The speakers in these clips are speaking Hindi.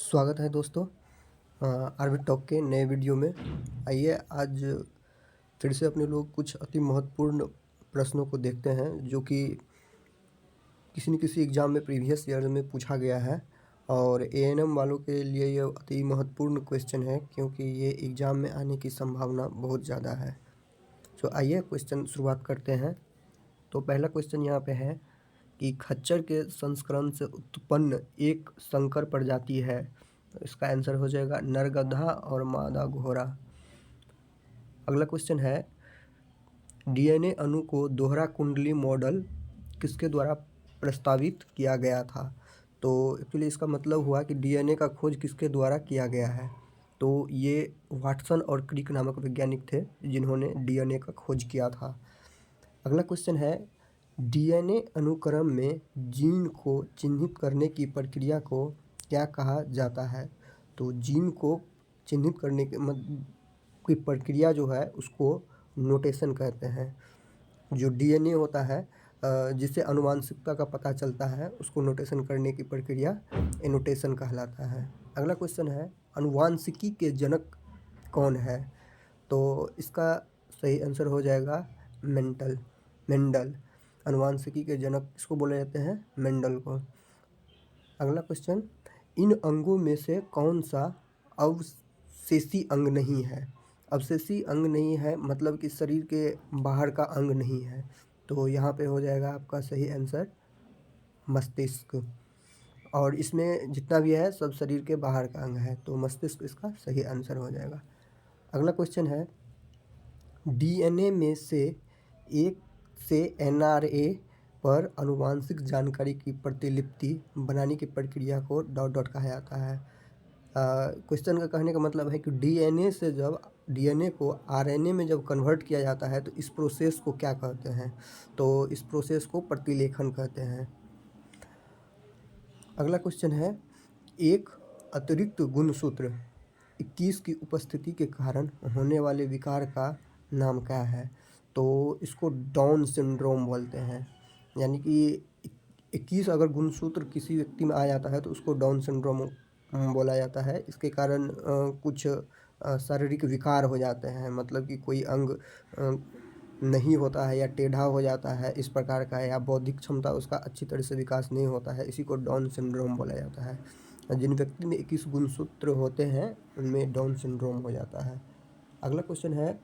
स्वागत है दोस्तों आरबी टॉक के नए वीडियो में। आइए आज फिर से अपने लोग कुछ अति महत्वपूर्ण प्रश्नों को देखते हैं जो कि किसी न किसी एग्ज़ाम में प्रीवियस ईयर में पूछा गया है। और एएनएम वालों के लिए ये अति महत्वपूर्ण क्वेश्चन है क्योंकि ये एग्ज़ाम में आने की संभावना बहुत ज़्यादा है। तो आइए क्वेश्चन शुरुआत करते हैं। तो पहला क्वेश्चन यहाँ पे है कि खच्चर के संस्करण से उत्पन्न एक संकर प्रजाति है। तो इसका आंसर हो जाएगा नर गधा और मादा घोड़ा। अगला क्वेश्चन है डीएनए अणु को दोहरा कुंडली मॉडल किसके द्वारा प्रस्तावित किया गया था। तो एक्चुअली इसका मतलब हुआ कि डीएनए का खोज किसके द्वारा किया गया है। तो ये वाटसन और क्रिक नामक वैज्ञानिक थे जिन्होंने डीएनए का खोज किया था। अगला क्वेश्चन है डीएनए अनुक्रम में जीन को चिन्हित करने की प्रक्रिया को क्या कहा जाता है। तो जीन को चिन्हित करने की प्रक्रिया जो है उसको नोटेशन कहते हैं। जो डीएनए होता है जिससे आनुवंशिकता का पता चलता है उसको नोटेशन करने की प्रक्रिया एनोटेशन कहलाता है। अगला क्वेश्चन है आनुवांशिकी के जनक कौन है। तो इसका सही आंसर हो जाएगा मेंडल। आनुवांशिकी के जनक किसको बोले जाते हैं, मेंडल को। अगला क्वेश्चन इन अंगों में से कौन सा अवशेषी अंग नहीं है। अवशेषी अंग नहीं है मतलब कि शरीर के बाहर का अंग नहीं है। तो यहाँ पे हो जाएगा आपका सही आंसर मस्तिष्क। और इसमें जितना भी है सब शरीर के बाहर का अंग है तो मस्तिष्क इसका सही आंसर हो जाएगा। अगला क्वेश्चन है डीएनए में से एक से एनआरए पर आनुवांशिक जानकारी की प्रतिलिपि बनाने की प्रक्रिया को डॉट डॉट कहा जाता है। क्वेश्चन का कहने का मतलब है कि डीएनए से जब डीएनए को आरएनए में जब कन्वर्ट किया जाता है तो इस प्रोसेस को क्या कहते हैं। तो इस प्रोसेस को प्रतिलेखन कहते हैं। अगला क्वेश्चन है एक अतिरिक्त गुणसूत्र 21 की उपस्थिति के कारण होने वाले विकार का नाम क्या है। तो इसको डाउन सिंड्रोम बोलते हैं। यानी कि 21 अगर गुणसूत्र किसी व्यक्ति में आ जाता है तो उसको डाउन सिंड्रोम बोला जाता है। इसके कारण कुछ शारीरिक विकार हो जाते हैं, मतलब कि कोई अंग नहीं होता है या टेढ़ा हो जाता है इस प्रकार का, या बौद्धिक क्षमता उसका अच्छी तरह से विकास नहीं होता है, इसी को डाउन सिंड्रोम बोला जाता है। जिन व्यक्ति में 21 गुणसूत्र होते हैं उनमें डाउन सिंड्रोम हो जाता है। अगला क्वेश्चन है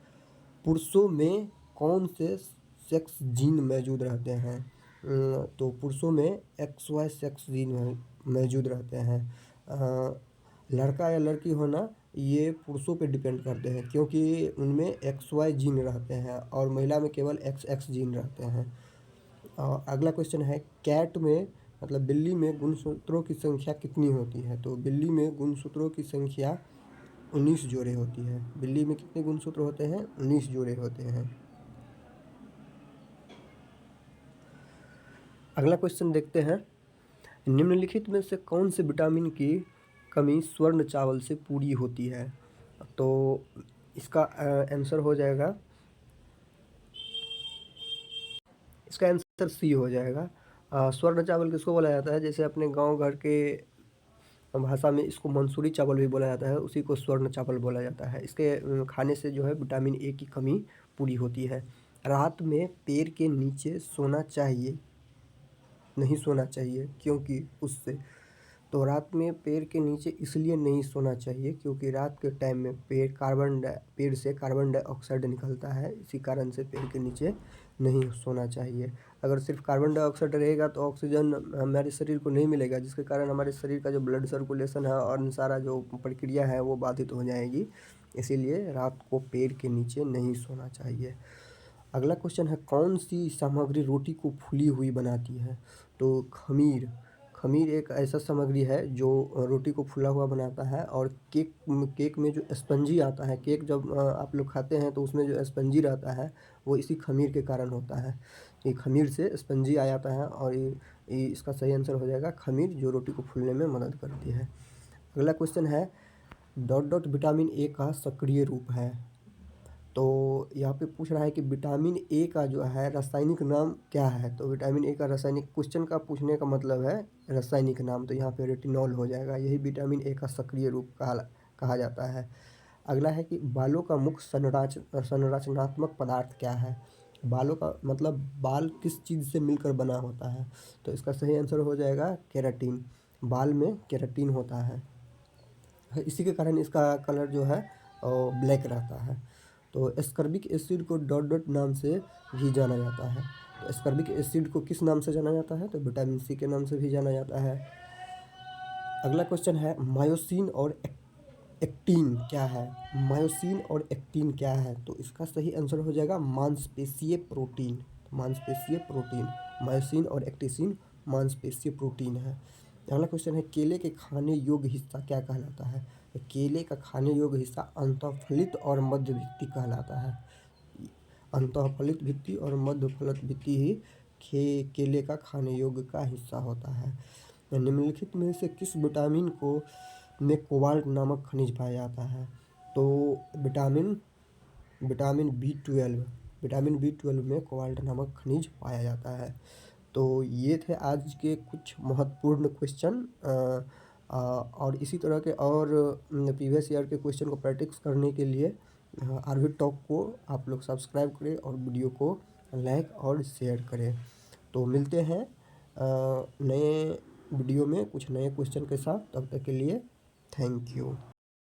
पुरुषों में कौन से सेक्स जीन मौजूद रहते हैं। तो पुरुषों में XY सेक्स जीन मौजूद रहते हैं। लड़का या लड़की होना ये पुरुषों पे डिपेंड करते हैं क्योंकि उनमें XY जीन रहते हैं और महिला में केवल XX जीन रहते हैं। अगला क्वेश्चन है कैट में मतलब बिल्ली में गुणसूत्रों की संख्या कितनी होती है। तो बिल्ली में गुणसूत्रों की संख्या 19 जोड़े होती है। बिल्ली में कितने गुणसूत्र होते हैं, 19 जोड़े होते हैं। अगला क्वेश्चन देखते हैं निम्नलिखित में से कौन से विटामिन की कमी स्वर्ण चावल से पूरी होती है। तो इसका आंसर हो जाएगा, इसका आंसर सी हो जाएगा। स्वर्ण चावल किसको बोला जाता है, जैसे अपने गांव घर के भाषा में इसको मंसूरी चावल भी बोला जाता है, उसी को स्वर्ण चावल बोला जाता है। इसके खाने से जो है विटामिन ए की कमी पूरी होती है। रात में पेड़ के नीचे सोना चाहिए, नहीं सोना चाहिए क्योंकि उससे, तो रात में पेड़ के नीचे इसलिए नहीं सोना चाहिए क्योंकि रात के टाइम में पेड़ से कार्बन डाइऑक्साइड निकलता है, इसी कारण से पेड़ के नीचे नहीं सोना चाहिए। अगर सिर्फ कार्बन डाइऑक्साइड रहेगा तो ऑक्सीजन हमारे शरीर को नहीं मिलेगा, जिसके कारण हमारे शरीर का जो ब्लड सर्कुलेशन है और सारा जो प्रक्रिया है वो बाधित हो जाएगी। इसीलिए रात को पेड़ के नीचे नहीं सोना चाहिए। अगला क्वेश्चन है कौन सी सामग्री रोटी को फूली हुई बनाती है। तो खमीर एक ऐसा सामग्री है जो रोटी को फूला हुआ बनाता है। और केक में जो स्पंजी आता है, केक जब आप लोग खाते हैं तो उसमें जो स्पंजी रहता है वो इसी खमीर के कारण होता है। ये खमीर से स्पंजी आ जाता है और ये इसका सही आंसर हो जाएगा खमीर, जो रोटी को फूलने में मदद करती है। अगला क्वेश्चन है डॉट डॉट विटामिन ए का सक्रिय रूप है। तो यहाँ पे पूछ रहा है कि विटामिन ए का जो है रासायनिक नाम क्या है? तो विटामिन ए का रासायनिक क्वेश्चन का पूछने का मतलब है रासायनिक नाम, तो यहाँ पे रेटिनॉल हो जाएगा। यही विटामिन ए का सक्रिय रूप कहा जाता है। अगला है कि बालों का मुख्य संरचनात्मक पदार्थ क्या है? बालों का मतलब बाल किस चीज़ से मिलकर बना होता है? तो इसका सही आंसर हो जाएगा केराटिन। बाल में केराटिन होता है। इसी के कारण इसका कलर जो है ब्लैक रहता है। तो ascorbic acid co dot dot नाम से भी जाना जाता है। तो एस्कॉर्बिक एसिड को किस नाम से जाना जाता है? तो विटामिन सी के नाम से भी जाना जाता है। अगला क्वेश्चन है मायोसिन और एक्टिन क्या है? मायोसिन और एक्टिन क्या है? तो इसका सही आंसर हो जाएगा मांसपेशीय प्रोटीन। मांसपेशीय प्रोटीन, मायोसिन और एक्टिन मांसपेशीय प्रोटीन है। अगला क्वेश्चन है केले के खाने योग्य हिस्सा क्या कहलाता है? तो केले का खाने योग्य हिस्सा अंतःफलित और मध्य भित्ति कहलाता है। अंतःफलित भित्ति और मध्य फलित भित्ति ही केले का खाने योग्य का हिस्सा होता है। निम्नलिखित में से किस विटामिन को में कोबाल्ट नामक खनिज पाया जाता है? तो विटामिन बी 12 में कोबाल्ट नामक खनिज पाया जाता है। तो ये थे आज के कुछ महत्वपूर्ण क्वेश्चन। और इसी तरह के और प्रीवियस ईयर के क्वेश्चन को प्रैक्टिस करने के लिए आरवी टॉक को आप लोग सब्सक्राइब करें और वीडियो को लाइक और शेयर करें। तो मिलते हैं नए वीडियो में कुछ नए क्वेश्चन के साथ। तब तक के लिए थैंक यू।